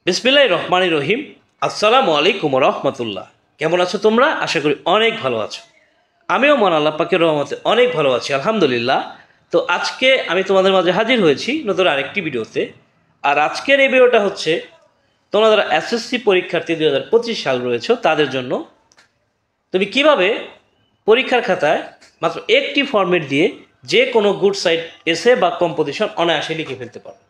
বিসমিল্লাহির রহমানির রহিম। আসসালামু আলাইকুম রহমতুল্লাহ। কেমন আছো তোমরা? আশা করি অনেক ভালো আছো। আমিও মন আল্লাহ পাকের রহমতে অনেক ভালো আছি, আলহামদুলিল্লাহ। তো আজকে আমি তোমাদের মাঝে হাজির হয়েছি নতুন আরেকটি ভিডিওতে। আর আজকের এই ভিডিওটা হচ্ছে তোমরা যারা এসএসসি পরীক্ষার্থী 2025 সাল রয়েছে তাদের জন্য তুমি কিভাবে পরীক্ষার খাতায় মাত্র একটি ফরম্যাট দিয়ে যে কোনো গুড সাইড এসে বা কম্পোজিশন অনায়াসে লিখে ফেলতে পারো।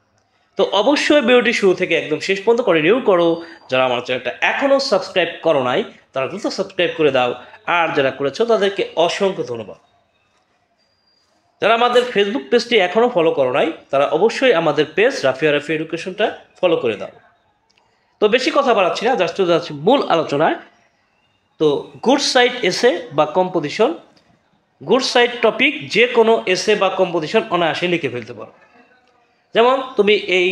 তো অবশ্যই ভিডিওটি শুরু থেকে একদম শেষ পর্যন্ত কন্টিনিউ করো। যারা আমার চ্যানেলটা এখনও সাবস্ক্রাইব করো নাই তারা কিন্তু সাবস্ক্রাইব করে দাও, আর যারা করেছো তাদেরকে অসংখ্য ধন্যবাদ। যারা আমাদের ফেসবুক পেজটি এখনও ফলো করো নাই তারা অবশ্যই আমাদের পেজ রাফিয়া এডুকেশনটা ফলো করে দাও। তো বেশি কথা বাড়াচ্ছি না, জাস্ট যাচ্ছি মূল আলোচনায়। তো গুড সাইড এসে বা কম্পোজিশন, গুড সাইড টপিক যে কোনো এসে বা কম্পোজিশন অনায়াসে লিখে ফেলতে পারো। যেমন তুমি এই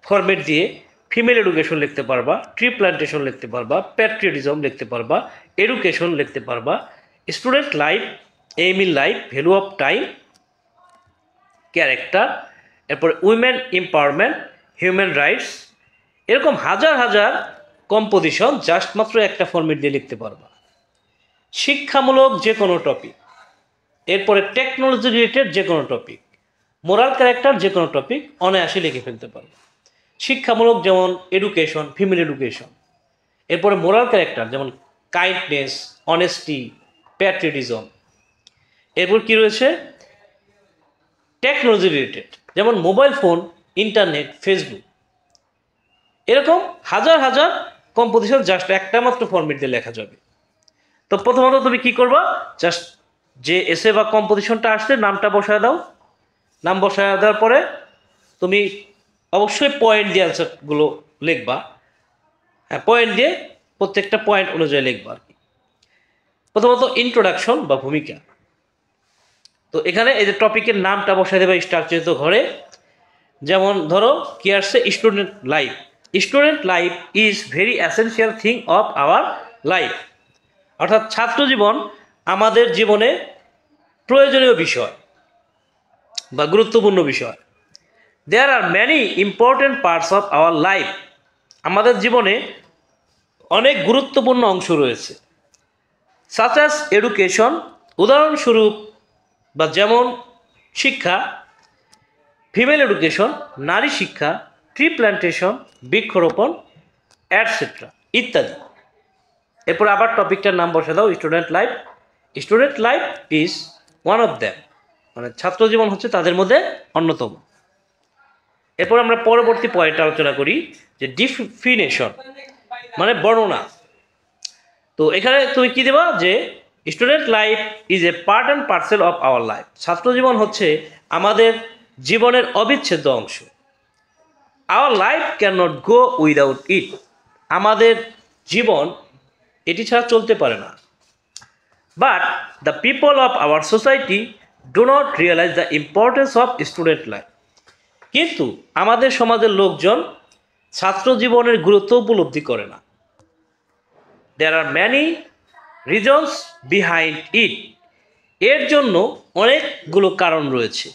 ফরম্যাট দিয়ে ফিমেল এডুকেশন লিখতে পারবা, ট্রি প্ল্যান্টেশন লিখতে পারবা, প্যাট্রিয়টিজম লিখতে পারবা, এডুকেশন লিখতে পারবা, student life, aim in life, value of time, character, এরপরে উইমেন এম্পাওয়ারমেন্ট, হিউম্যান রাইটস, এরকম হাজার হাজার কম্পোজিশন জাস্ট মাত্র একটা ফরম্যাট দিয়ে লিখতে পারবা। শিক্ষামূলক যে কোনো টপিক, এরপরে টেকনোলজি রিলেটেড যে কোনো টপিক, মোরাল ক্যারেক্টার যে কোনো টপিক অনায়াসে লিখে ফেলতে পারবে। শিক্ষামূলক যেমন এডুকেশন, ফিমেল এডুকেশন, এরপরে মোরাল ক্যারেক্টার যেমন কাইন্ডনেস, অনেস্টি, প্যাট্রিয়টিজম, এরপর কি রয়েছে টেকনোলজি রিলেটেড যেমন মোবাইল ফোন, ইন্টারনেট, ফেসবুক, এরকম হাজার হাজার কম্পোজিশন জাস্ট একটা মাত্র ফরম্যাট দিয়ে লেখা যাবে। তো প্রথমত তুমি কি করবা, জাস্ট যে এসে বা কম্পোজিশনটা আসছে নামটা বসায় দাও। নাম বসায় দেওয়ার পরে তুমি অবশ্যই পয়েন্ট দিয়ে অ্যান্সারগুলো লিখবা। হ্যাঁ, পয়েন্ট দিয়ে প্রত্যেকটা পয়েন্ট অনুযায়ী লিখবা আর কি। প্রথমত ইন্ট্রোডাকশন বা ভূমিকা। তো এখানে এই যে টপিকের নামটা বসায় দেবে স্ট্রাকচারিত ঘরে। যেমন ধরো কি আসছে, student life. Student life is very essential thing of our life, অর্থাৎ ছাত্র জীবন আমাদের জীবনে প্রয়োজনীয় বিষয় বা গুরুত্বপূর্ণ বিষয়। There are many important parts of our life, আমাদের জীবনে অনেক গুরুত্বপূর্ণ অংশ রয়েছে। সাচ অ্যাজ এডুকেশন, উদাহরণস্বরূপ বা যেমন শিক্ষা, ফিমেল এডুকেশন নারী শিক্ষা, ট্রি প্ল্যান্টেশন বৃক্ষরোপণ, অ্যাটসেট্রা ইত্যাদি। এরপর আবার টপিকটার নাম বসে দাও student life. Student life is one of them, মানে ছাত্র জীবন হচ্ছে তাদের মধ্যে অন্যতম। এরপর আমরা পরবর্তী পয়েন্ট আলোচনা করি যে ডিফিনেশন মানে বর্ণনা। তো এখানে তুমি কি দেবা যে student life is a part and parcel of our life, ছাত্র জীবন হচ্ছে আমাদের জীবনের অবিচ্ছেদ্য অংশ। Our life can not go without it, আমাদের জীবন এটি ছাড়া চলতে পারে না। But the people of our society do not realise the importance of student life, কিন্তু আমাদের সমাজের লোকজন ছাত্র জীবনের গুরুত্ব উপলব্ধি করে না। There are many reasons behind it, এর জন্য অনেকগুলো কারণ রয়েছে।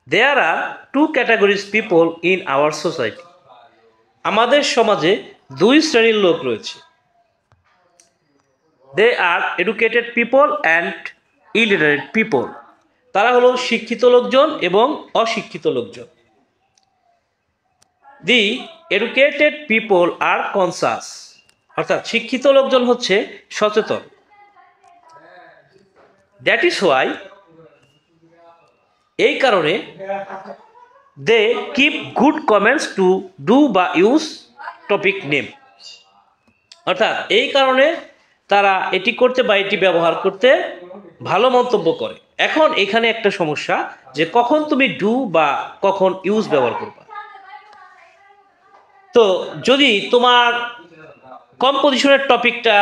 There are two categories people in our society, আমাদের সমাজে দুই শ্রেণীর লোক রয়েছে। They are educated people and illiterate people, তারা হলো শিক্ষিত লোকজন এবং অশিক্ষিত লোকজন। The educated people are conscious, অর্থাৎ শিক্ষিত লোকজন হচ্ছে সচেতন। দ্যাট ইজ ওয়াই, এই কারণে they keep good comments to do বা ইউজ টপিক নেম, অর্থাৎ এই কারণে তারা এটি করতে বা এটি ব্যবহার করতে ভালো মন্তব্য করে। এখন এখানে একটা সমস্যা যে কখন তুমি ডু বা কখন ইউজ ব্যবহার করবা। তো যদি তোমার কম্পোজিশনের টপিকটা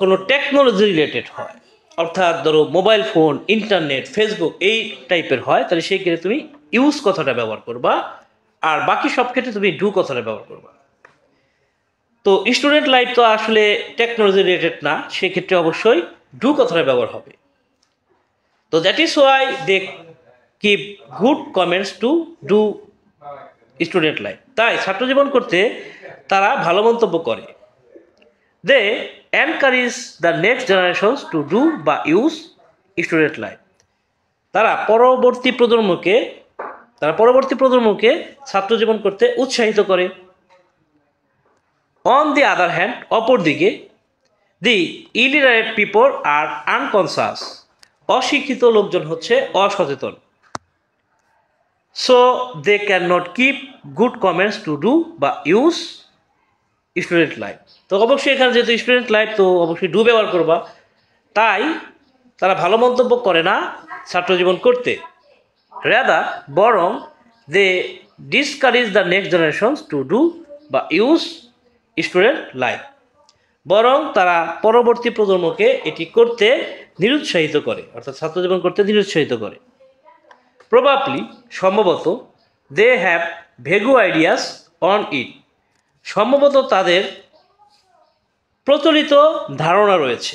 কোনো টেকনোলজি রিলেটেড হয়, অর্থাৎ ধরো মোবাইল ফোন, ইন্টারনেট, ফেসবুক এই টাইপের হয়, তাহলে সেই ক্ষেত্রে তুমি ইউজ কথাটা ব্যবহার করবা, আর বাকি সব ক্ষেত্রে তুমি ডু কথাটা ব্যবহার করবা। তো স্টুডেন্ট লাইফ তো আসলে টেকনোলজি রিলেটেড না, সেক্ষেত্রে অবশ্যই ডু কথাটা ব্যবহার হবে। তো that is why they keep good comments to do student life. তাই ছাত্র জীবন করতে তারা ভালো মন্তব্য করে। They encourage the next generations to do বা ইউজ স্টুডেন্ট লাইফ। তারা পরবর্তী প্রজন্মকে ছাত্র জীবন করতে উৎসাহিত করে। অন দি আদার হ্যান্ড, অপরদিকে, the illiterate people are unconscious. অশিক্ষিত লোকজন হচ্ছে অসচেতন। So they can not keep good comments to do বা ইউজ স্টুডেন্ট লাইফ। তো অবশ্যই এখানে যেহেতু স্টুডেন্ট লাইফ, তো অবশ্যই ডু ব্যবহার করবা। তাই তারা ভালো মন্তব্য করে না ছাত্র জীবন করতে। রেদার, বরং, they discourage the next generations to do বা ইউজ স্টুডেন্ট লাইফ। বরং তারা পরবর্তী প্রজন্মকে এটি করতে নিরুৎসাহিত করে, অর্থাৎ ছাত্র জীবন করতে নিরুৎসাহিত করে। প্রবাবলি, সম্ভবত, they have vague ideas on it. সম্ভবত তাদের প্রচলিত ধারণা রয়েছে।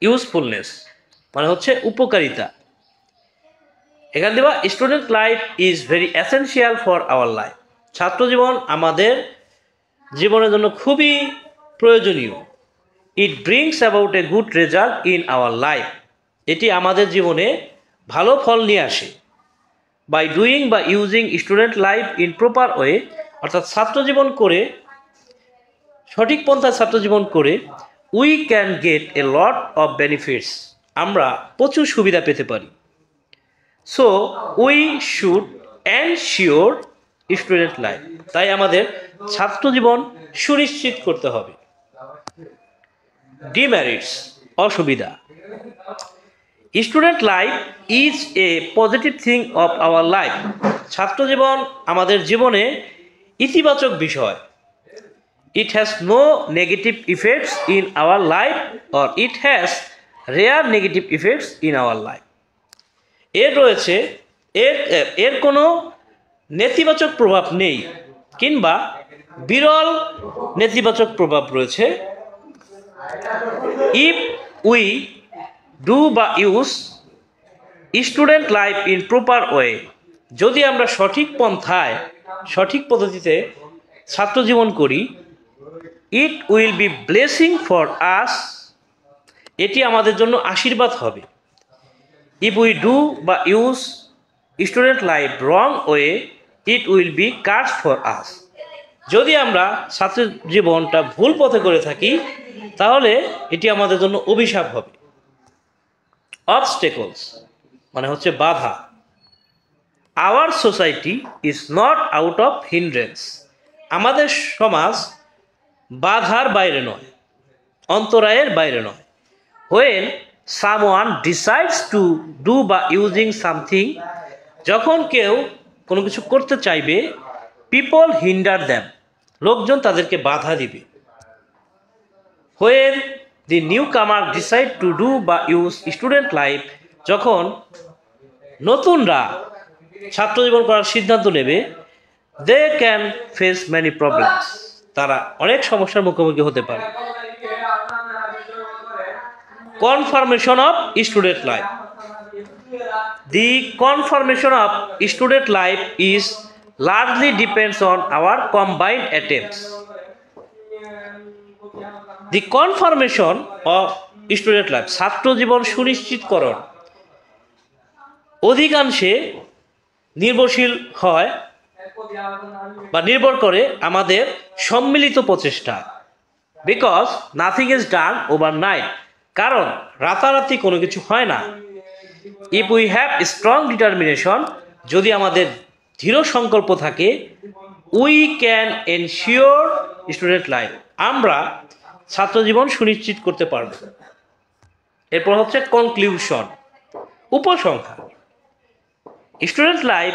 ইউজফুলনেস মানে হচ্ছে উপকারিতা। এখান দেবা student life is very essential for our life. ছাত্র জীবন আমাদের জীবনের জন্য খুবই প্রয়োজনীয়। ইট brings about a good result in our life. এটি আমাদের জীবনে ভালো ফল নিয়ে আসে। বাই ডুইং বা using student life in proper way, অর্থাৎ ছাত্র জীবন করে, সঠিক পন্থায় ছাত্র জীবন করে, we can get A lot of benefits. আমরা প্রচুর সুবিধা পেতে পারি। So we should ensure student life. তাই আমাদের ছাত্র জীবন সুনিশ্চিত করতে হবে। ডিমেরিটস, অসুবিধা। Student life is a positive thing of our life. ছাত্র জীবন আমাদের জীবনে ইতিবাচক বিষয়। It has no negative effects in our life, or it has rare negative effects in our life. এর কোনো নেতিবাচক প্রভাব নেই, কিংবা বিরল নেতিবাচক প্রভাব রয়েছে। ইফ উই ডু বা use student life in proper way, যদি আমরা সঠিক পন্থায়, সঠিক পদ্ধতিতে ছাত্র জীবন করি, it will be blessing for us. এটি আমাদের জন্য আশীর্বাদ হবে। ইফ উই ডু বা use student life wrong way, it will be curse for us. যদি আমরা ছাত্র জীবনটা ভুল পথে করে থাকি, তাহলে এটি আমাদের জন্য অভিশাপ হবে। অবস্টেকলস মানে হচ্ছে বাধা। Our society is not out of hindrance. আমাদের সমাজ বাধার বাইরে নয়, অন্তরায়ের বাইরে নয়। When someone decides two do বা ইউজিং সামথিং, যখন কেউ কোনো কিছু করতে চাইবে, পিপল হিন্ডার দ্যাম, লোকজন তাদেরকে বাধা দিবে। When the newcomer decide to do বা ইউজ স্টুডেন্ট লাইফ, যখন নতুনরা ছাত্র জীবন করার সিদ্ধান্ত নেবে, they can face many problems, তারা অনেক সমস্যার মুখোমুখি হতে পারে। Confirmation of student life. The conformation of student life is largely depends on our combined attempts. The conformation of student life, ছাত্র জীবন সুনিশ্চিতকরণ অধিকাংশে নির্ভরশীল হয় বা নির্ভর করে আমাদের সম্মিলিত প্রচেষ্টা। Because nothing is done overnight, কারণ রাতারাতি কোনো কিছু হয় না। If we have strong determination, যদি আমাদের দৃঢ় সংকল্প থাকে, we can ensure student life, আমরা ছাত্র জীবন সুনিশ্চিত করতে পারব। এরপর হচ্ছে কনক্লুশন, উপসংহার। Student life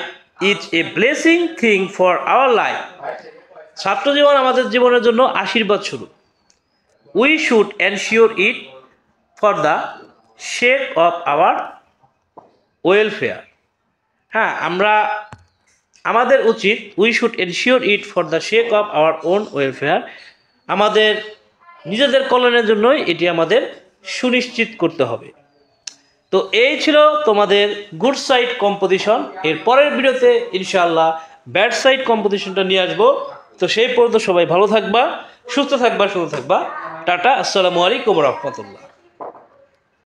is A blessing thing for our life. ছাত্র জীবন আমাদের জীবনের জন্য আশীর্বাদ স্বরূপ। We should ensure it for the sake of our welfare. হ্যাঁ, আমাদের উচিত, we should ensure it for the sake of our own welfare, আমাদের নিজেদের কল্যাণের জন্যই এটি আমাদের সুনিশ্চিত করতে হবে। তো এই ছিল তোমাদের গুড সাইড কম্পোজিশন। এর পরের ভিডিওতে ইনশাআল্লাহ ব্যাড সাইড কম্পোজিশনটা নিয়ে আসবো। তো সেই পর্যন্ত সবাই ভালো থাকবা, সুস্থ থাকবা, সুন্দর থাকবা। টাটা, আসসালামু আলাইকুম রহমতুল্লাহ।